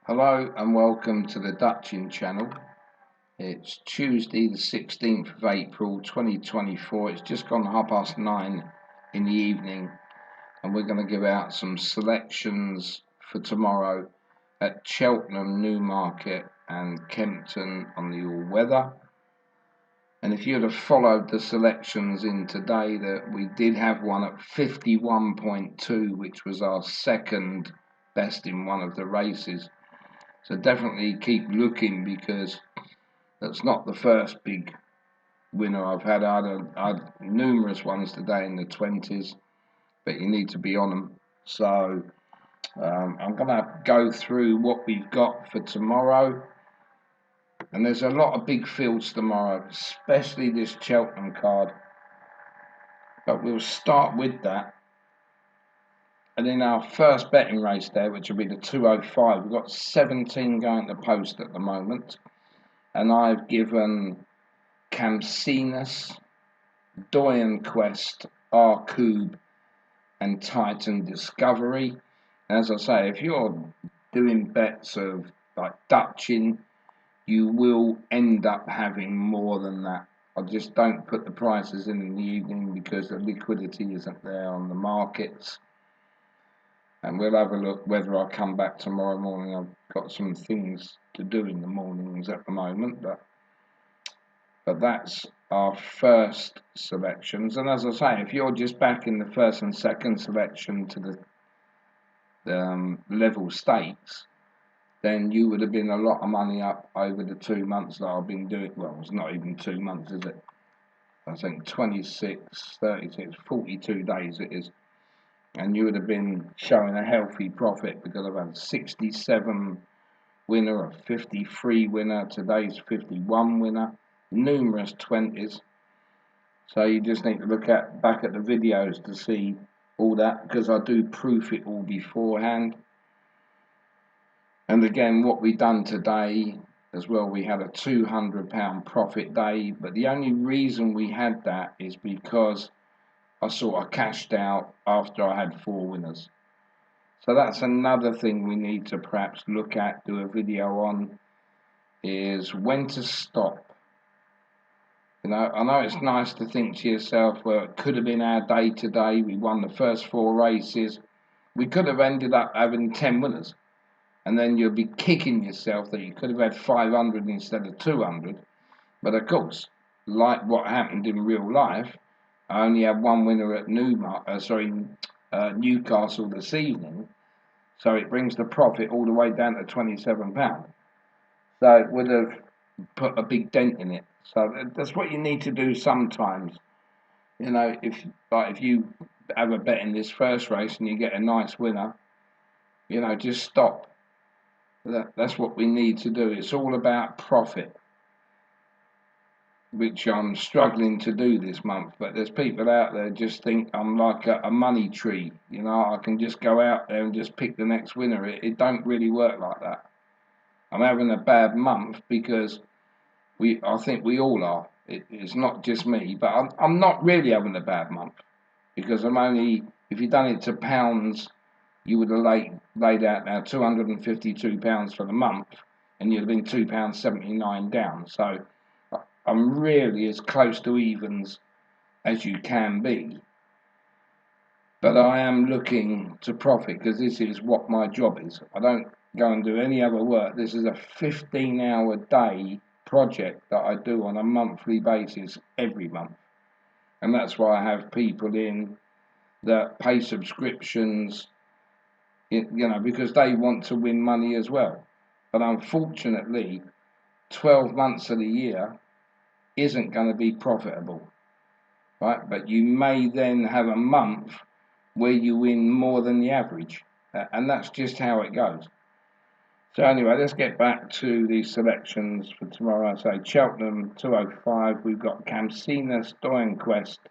Hello and welcome to the Dutching channel. It's Tuesday the 16th of April 2024. It's just gone 9:30 in the evening and we're going to give out some selections for tomorrow at Cheltenham, Newmarket and Kempton on the all-weather. And if you'd have followed the selections in today, that we did have one at 51.2, which was our second best in one of the races. So definitely keep looking, because that's not the first big winner I've had. I had numerous ones today in the 20s, but you need to be on them. So I'm going to go through what we've got for tomorrow. And there's a lot of big fields tomorrow, especially this Cheltenham card. But we'll start with that. And in our first betting race there, which will be the 205, we've got 17 going to post at the moment. And I've given Camsinus, Doyen Quest, R-Cube and Titan Discovery. As I say, if you're doing bets of like Dutching, you will end up having more than that. I just don't put the prices in the evening because the liquidity isn't there on the markets. And we'll have a look whether I come back tomorrow morning. I've got some things to do in the mornings at the moment, but that's our first selections. And as I say, if you're just back in the first and second selection to the level stakes, then you would have been a lot of money up over the 2 months that I've been doing. Well, it's not even 2 months, is it? I think 26, 36, 42 days it is. And you would have been showing a healthy profit, because I've had 67 winner, a 53 winner, today's 51 winner, numerous 20s. So you just need to look back at the videos to see all that, because I do proof it all beforehand. And again, what we done today as well, we had a £200 profit day, but the only reason we had that is because I sort of cashed out after I had 4 winners. So that's another thing we need to perhaps look at, do a video on, is when to stop. You know, I know it's nice to think to yourself, well, it could have been our day today. We won the first 4 races. We could have ended up having 10 winners. And then you'll be kicking yourself that you could have had 500 instead of 200. But of course, like what happened in real life, I only had 1 winner at Newcastle this evening. So it brings the profit all the way down to £27. So it would have put a big dent in it. So that's what you need to do sometimes. You know, if you have a bet in this first race and you get a nice winner, you know, just stop. That's what we need to do. It's all about profit, which I'm struggling to do this month. But there's people out there just think I'm like a money tree. You know, I can just go out there and just pick the next winner. It don't really work like that. I'm having a bad month because I think we all are. It's not just me, but I'm not really having a bad month, because I'm only, if you'd done it to pounds, you would have laid out now £252 for the month, and you'd have been £2.79 down. So I'm really as close to evens as you can be. But I am looking to profit, because this is what my job is. I don't go and do any other work. This is a 15-hour day project that I do on a monthly basis every month. And that's why I have people in that pay subscriptions, you know, because they want to win money as well. But unfortunately, 12 months of the year isn't going to be profitable, right? But you may then have a month where you win more than the average, and that's just how it goes. So anyway, let's get back to the selections for tomorrow. So Cheltenham 205, we've got Camsinus, Doyen Quest,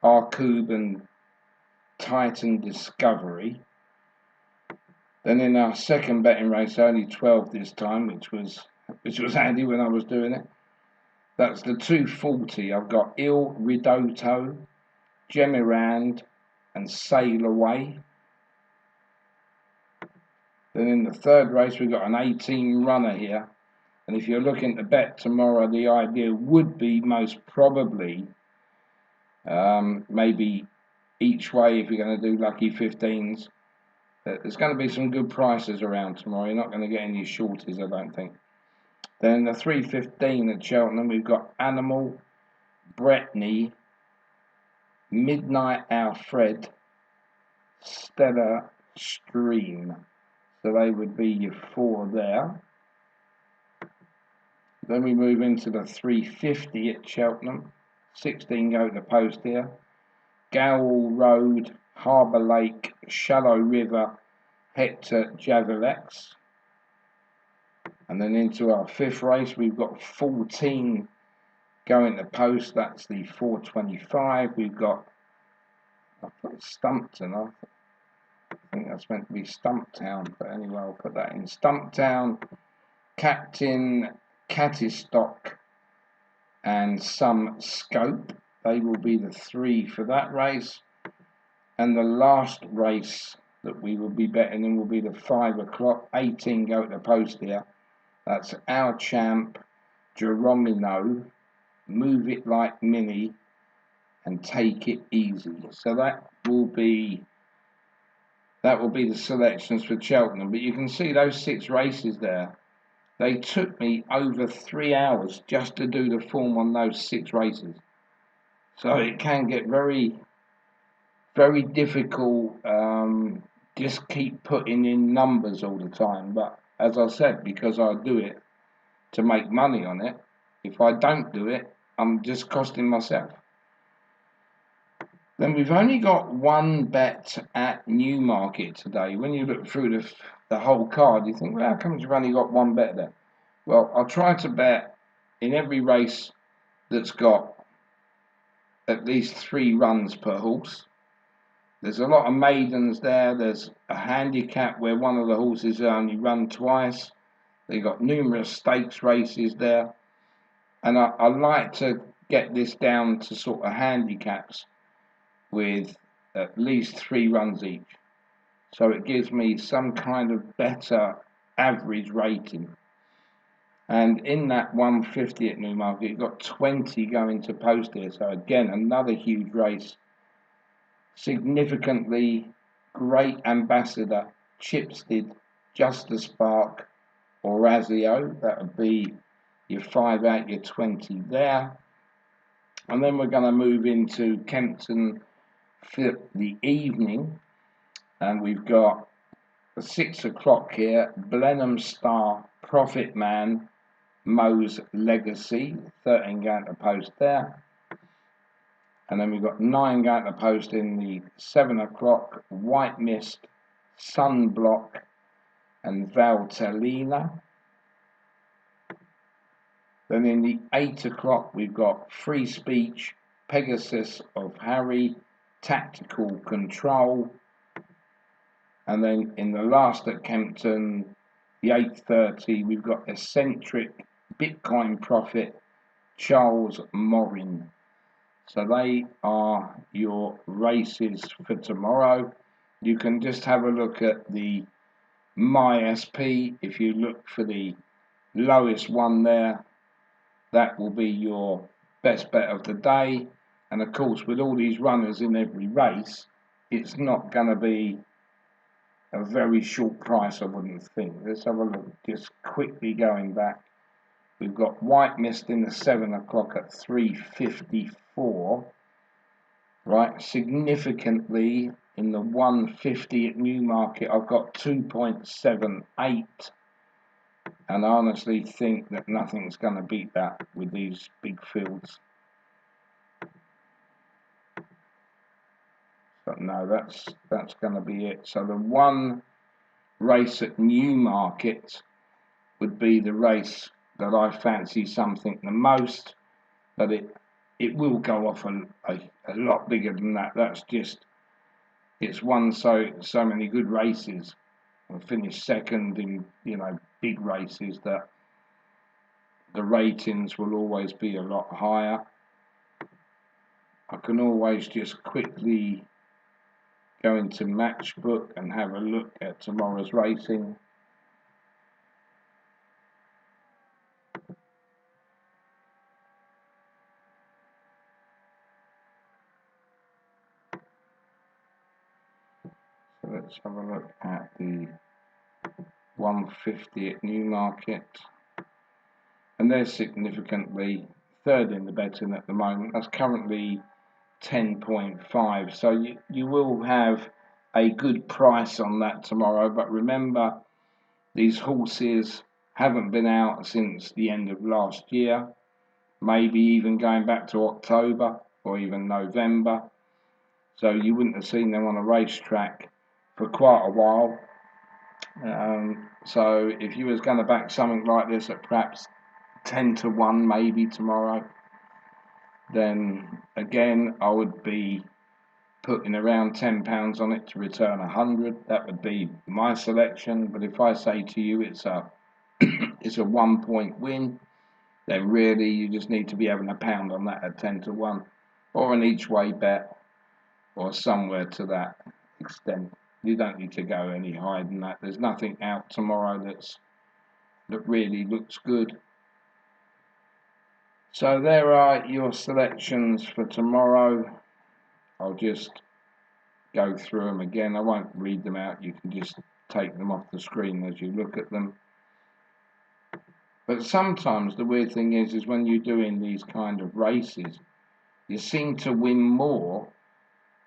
R-Cube and Titan Discovery. Then in our second betting race, only 12 this time, which was handy when I was doing it. That's the 240. I've got Il Ridotto, Gemirand and Sail Away. Then in the third race, we've got an 18 runner here. And if you're looking to bet tomorrow, the idea would be most probably maybe each way if you're going to do lucky 15s. There's going to be some good prices around tomorrow. You're not going to get any shorties, I don't think. Then the 3:15 at Cheltenham, we've got Animal, Bretney, Midnight Alfred, Stella Stream. So they would be your 4 there. Then we move into the 3:50 at Cheltenham. 16 go to the post here. Gowell Road, Harbour Lake, Shallow River, Hector Javelex. And then into our 5th race, we've got 14 going to post. That's the 4:25. We've got, I put Stumpton, I think that's meant to be Stumptown, but anyway, I'll put that in. Stumptown, Captain Cattistock, and Some Scope. They will be the 3 for that race. And the last race that we will be betting in will be the 5 o'clock. 18 go to the post here. That's Our Champ, Geronimo, Move It Like Minnie, and Take It Easy. So that will be the selections for Cheltenham. But you can see those 6 races there. They took me over 3 hours just to do the form on those 6 races. So it can get very, very difficult. Just keep putting in numbers all the time. But as I said, because I do it to make money on it, if I don't do it, I'm just costing myself. Then we've only got 1 bet at Newmarket today. When you look through the whole card, you think, well, how come you've only got 1 bet there? Well, I'll try to bet in every race that's got at least 3 runs per horse. There's a lot of maidens there. There's a handicap where one of the horses only run twice. They've got numerous stakes races there. And I like to get this down to sort of handicaps with at least 3 runs each. So it gives me some kind of better average rating. And in that 150 at Newmarket, you've got 20 going to post here. So again, another huge race. Significantly Great Ambassador, Chipstead, Justice Spark, Orazio. That would be your 5 out your 20 there. And then we're going to move into Kempton for the evening. And we've got the 6 o'clock here, Blenheim Star, Profit Man, Mo's Legacy, 13 going to post there. And then we've got 9 going to post in the 7 o'clock, White Mist, Sunblock, and Valtellina. Then in the 8 o'clock, we've got Free Speech, Pegasus of Harry, Tactical Control. And then in the last at Kempton, the 8:30, we've got Eccentric, Bitcoin Profit, Charles Morin. So they are your races for tomorrow. You can just have a look at the MySP. If you look for the lowest one there, that will be your best bet of the day. And of course, with all these runners in every race, it's not going to be a very short price, I wouldn't think. Let's have a look, just quickly going back. We've got White Mist in the 7 o'clock at 3:54. Right, significantly in the 150 at Newmarket, I've got 2.78. And I honestly think that nothing's going to beat that with these big fields. But no, that's going to be it. So the 1 race at Newmarket would be the race that I fancy something the most, but it will go off a lot bigger than that. That's just, it's won so many good races and finished second in, big races, that the ratings will always be a lot higher. I can always just quickly go into Matchbook and have a look at tomorrow's racing. let's have a look at the 150 at Newmarket, and they're significantly third in the betting at the moment. That's currently 10.5, so you will have a good price on that tomorrow. But remember, these horses haven't been out since the end of last year, maybe even going back to October or even November, so you wouldn't have seen them on a racetrack for quite a while. So if you was going to back something like this at perhaps 10 to 1 maybe tomorrow, then again I would be putting around £10 on it to return 100. That would be my selection. But if I say to you it's a it's a 1 point win, then really you just need to be having £1 on that at 10 to 1, or an each way bet, or somewhere to that extent. You don't need to go any higher than that. There's nothing out tomorrow that really looks good. So there are your selections for tomorrow. I'll just go through them again. I won't read them out. You can just take them off the screen as you look at them. But sometimes the weird thing is when you're doing these kind of races, you seem to win more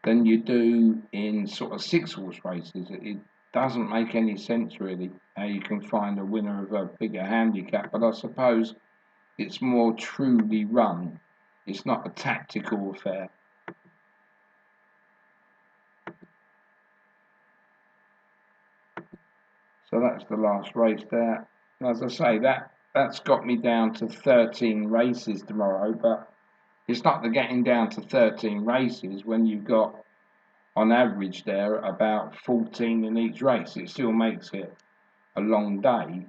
than you do in sort of 6-horse races. It doesn't make any sense really how you can find a winner of a bigger handicap, but I suppose it's more truly run. It's not a tactical affair. So that's the last race there. And as I say, that's got me down to 13 races tomorrow, but it's not the getting down to 13 races when you've got on average there about 14 in each race. It still makes it a long day.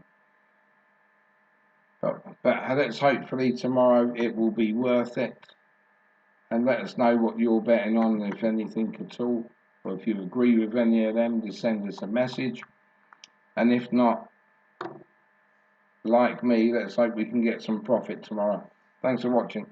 But let's hopefully tomorrow it will be worth it. And let us know what you're betting on, if anything at all. Or if you agree with any of them, just send us a message. And if not, like me, let's hope we can get some profit tomorrow. Thanks for watching.